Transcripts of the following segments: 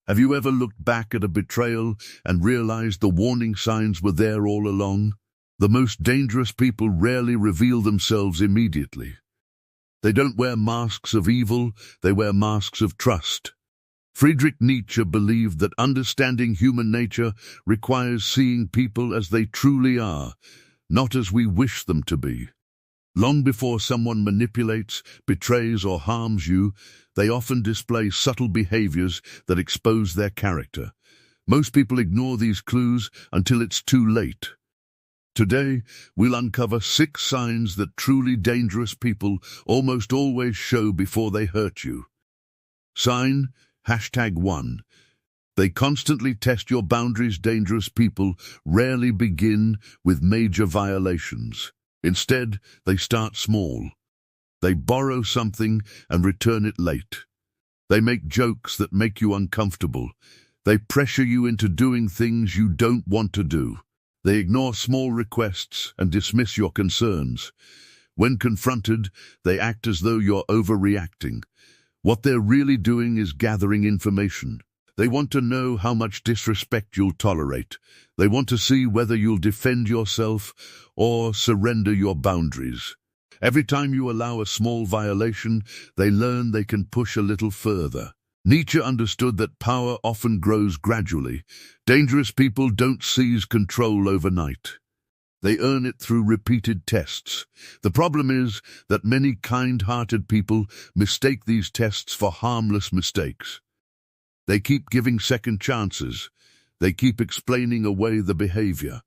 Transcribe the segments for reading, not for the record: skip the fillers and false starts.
Have you ever looked back at a betrayal and realized the warning signs were there all along? The most dangerous people rarely reveal themselves immediately. They don't wear masks of evil, they wear masks of trust. Friedrich Nietzsche believed that understanding human nature requires seeing people as they truly are, not as we wish them to be. Long before someone manipulates, betrays, or harms you, they often display subtle behaviors that expose their character. Most people ignore these clues until it's too late. Today, we'll uncover 6 signs that truly dangerous people almost always show before they hurt you. Sign #1. They constantly test your boundaries. Dangerous people rarely begin with major violations. Instead, they start small. They borrow something and return it late. They make jokes that make you uncomfortable. They pressure you into doing things you don't want to do. They ignore small requests and dismiss your concerns. When confronted, they act as though you're overreacting. What they're really doing is gathering information. They want to know how much disrespect you'll tolerate. They want to see whether you'll defend yourself or surrender your boundaries. Every time you allow a small violation, they learn they can push a little further. Nietzsche understood that power often grows gradually. Dangerous people don't seize control overnight. They earn it through repeated tests. The problem is that many kind-hearted people mistake these tests for harmless mistakes. They keep giving second chances. They keep explaining away the behavior.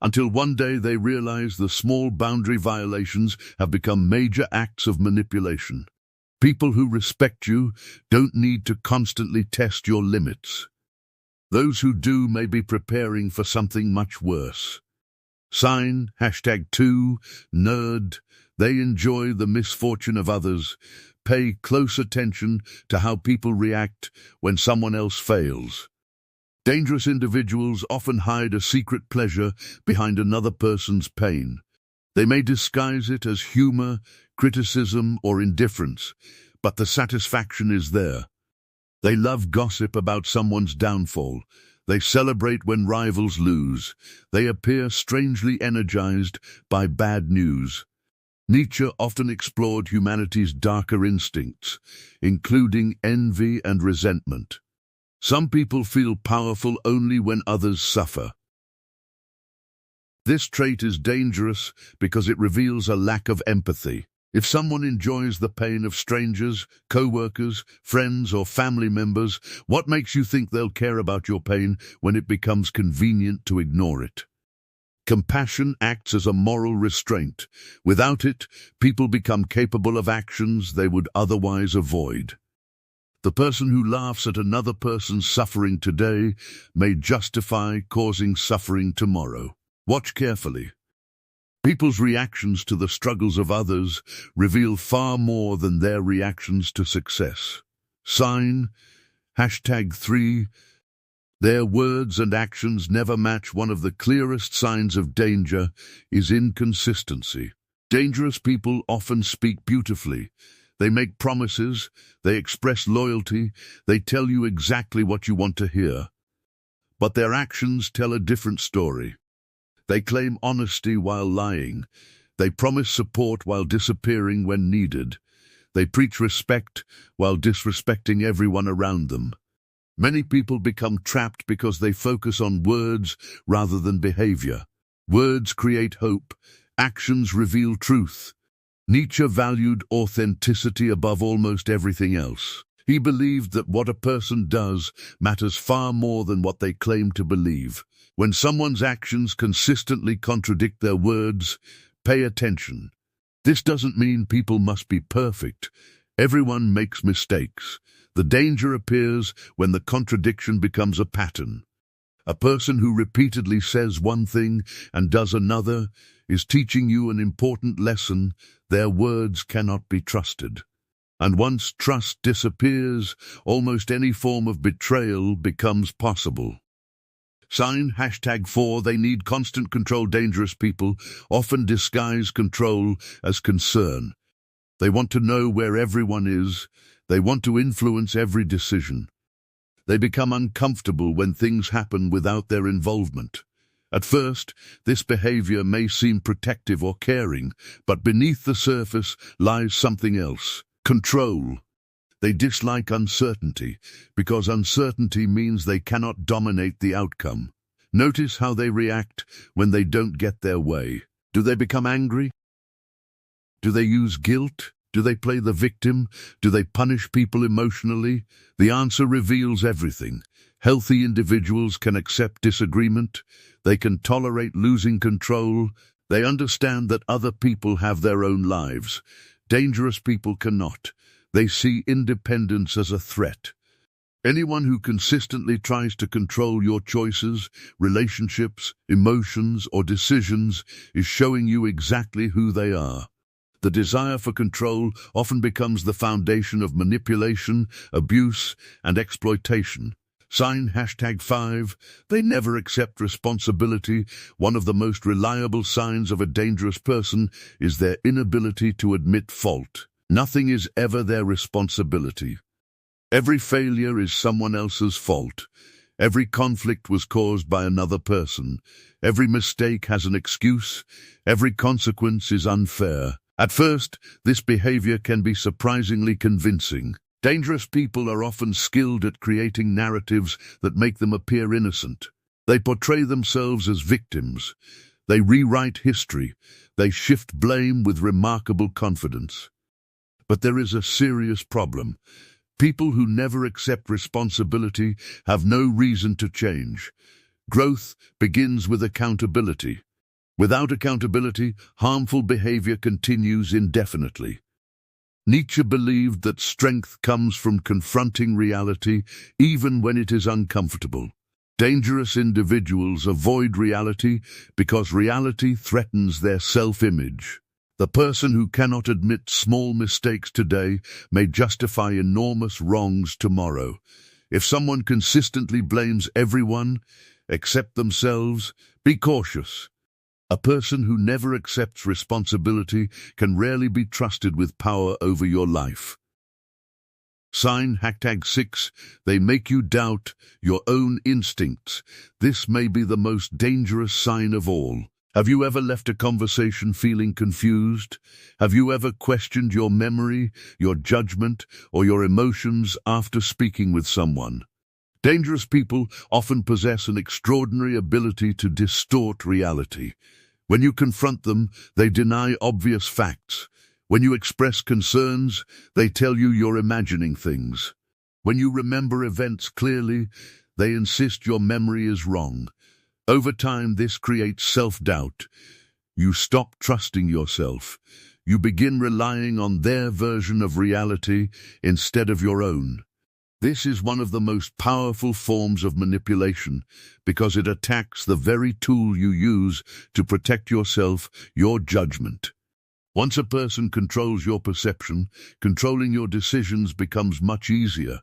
Until one day they realize the small boundary violations have become major acts of manipulation. People who respect you don't need to constantly test your limits. Those who do may be preparing for something much worse. Sign #2. Nerd. They enjoy the misfortune of others. Pay close attention to how people react when someone else fails. Dangerous individuals often hide a secret pleasure behind another person's pain. They may disguise it as humor, criticism, or indifference, but the satisfaction is there. They love gossip about someone's downfall. They celebrate when rivals lose. They appear strangely energized by bad news. Nietzsche often explored humanity's darker instincts, including envy and resentment. Some people feel powerful only when others suffer. This trait is dangerous because it reveals a lack of empathy. If someone enjoys the pain of strangers, co-workers, friends, or family members, what makes you think they'll care about your pain when it becomes convenient to ignore it? Compassion acts as a moral restraint. Without it, people become capable of actions they would otherwise avoid. The person who laughs at another person's suffering today may justify causing suffering tomorrow. Watch carefully. People's reactions to the struggles of others reveal far more than their reactions to success. Sign #3. Their words and actions never match. One of the clearest signs of danger is inconsistency. Dangerous people often speak beautifully. They make promises, they express loyalty, they tell you exactly what you want to hear. But their actions tell a different story. They claim honesty while lying. They promise support while disappearing when needed. They preach respect while disrespecting everyone around them. Many people become trapped because they focus on words rather than behavior. Words create hope. Actions reveal truth. Nietzsche valued authenticity above almost everything else. He believed that what a person does matters far more than what they claim to believe. When someone's actions consistently contradict their words, pay attention. This doesn't mean people must be perfect. Everyone makes mistakes. The danger appears when the contradiction becomes a pattern. A person who repeatedly says one thing and does another is teaching you an important lesson. Their words cannot be trusted. And once trust disappears, almost any form of betrayal becomes possible. Sign #4. They need constant control. Dangerous people often disguise control as concern. They want to know where everyone is. They want to influence every decision. They become uncomfortable when things happen without their involvement. At first, this behavior may seem protective or caring, but beneath the surface lies something else: control. They dislike uncertainty, because uncertainty means they cannot dominate the outcome. Notice how they react when they don't get their way. Do they become angry? Do they use guilt? Do they play the victim? Do they punish people emotionally? The answer reveals everything. Healthy individuals can accept disagreement. They can tolerate losing control. They understand that other people have their own lives. Dangerous people cannot. They see independence as a threat. Anyone who consistently tries to control your choices, relationships, emotions, or decisions is showing you exactly who they are. The desire for control often becomes the foundation of manipulation, abuse, and exploitation. Sign #5. They never accept responsibility. One of the most reliable signs of a dangerous person is their inability to admit fault. Nothing is ever their responsibility. Every failure is someone else's fault. Every conflict was caused by another person. Every mistake has an excuse. Every consequence is unfair. At first, this behavior can be surprisingly convincing. Dangerous people are often skilled at creating narratives that make them appear innocent. They portray themselves as victims. They rewrite history. They shift blame with remarkable confidence. But there is a serious problem. People who never accept responsibility have no reason to change. Growth begins with accountability. Without accountability, harmful behavior continues indefinitely. Nietzsche believed that strength comes from confronting reality, even when it is uncomfortable. Dangerous individuals avoid reality because reality threatens their self-image. The person who cannot admit small mistakes today may justify enormous wrongs tomorrow. If someone consistently blames everyone except themselves, be cautious. A person who never accepts responsibility can rarely be trusted with power over your life. Sign #6. They make you doubt your own instincts. This may be the most dangerous sign of all. Have you ever left a conversation feeling confused? Have you ever questioned your memory, your judgment, or your emotions after speaking with someone? Dangerous people often possess an extraordinary ability to distort reality. When you confront them, they deny obvious facts. When you express concerns, they tell you you're imagining things. When you remember events clearly, they insist your memory is wrong. Over time, this creates self-doubt. You stop trusting yourself. You begin relying on their version of reality instead of your own. This is one of the most powerful forms of manipulation because it attacks the very tool you use to protect yourself, your judgment. Once a person controls your perception, controlling your decisions becomes much easier.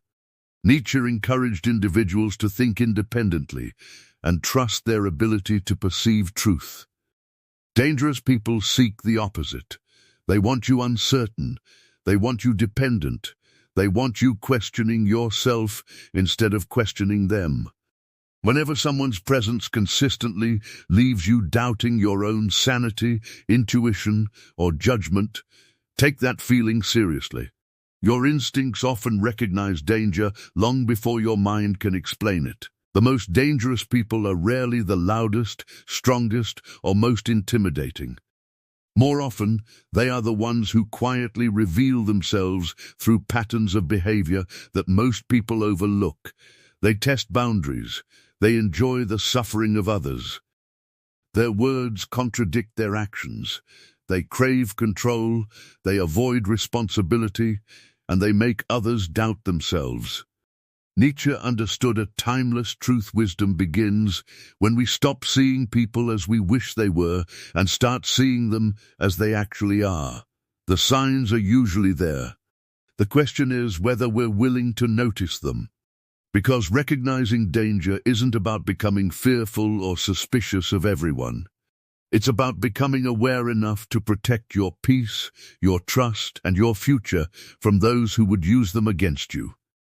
Nietzsche encouraged individuals to think independently and trust their ability to perceive truth. Dangerous people seek the opposite. They want you uncertain. They want you dependent. They want you questioning yourself instead of questioning them. Whenever someone's presence consistently leaves you doubting your own sanity, intuition, or judgment, take that feeling seriously. Your instincts often recognize danger long before your mind can explain it. The most dangerous people are rarely the loudest, strongest, or most intimidating. More often, they are the ones who quietly reveal themselves through patterns of behavior that most people overlook. They test boundaries. They enjoy the suffering of others. Their words contradict their actions. They crave control. They avoid responsibility. And they make others doubt themselves. Nietzsche understood a timeless truth. Wisdom begins when we stop seeing people as we wish they were and start seeing them as they actually are. The signs are usually there. The question is whether we're willing to notice them. Because recognizing danger isn't about becoming fearful or suspicious of everyone. It's about becoming aware enough to protect your peace, your trust, and your future from those who would use them against you.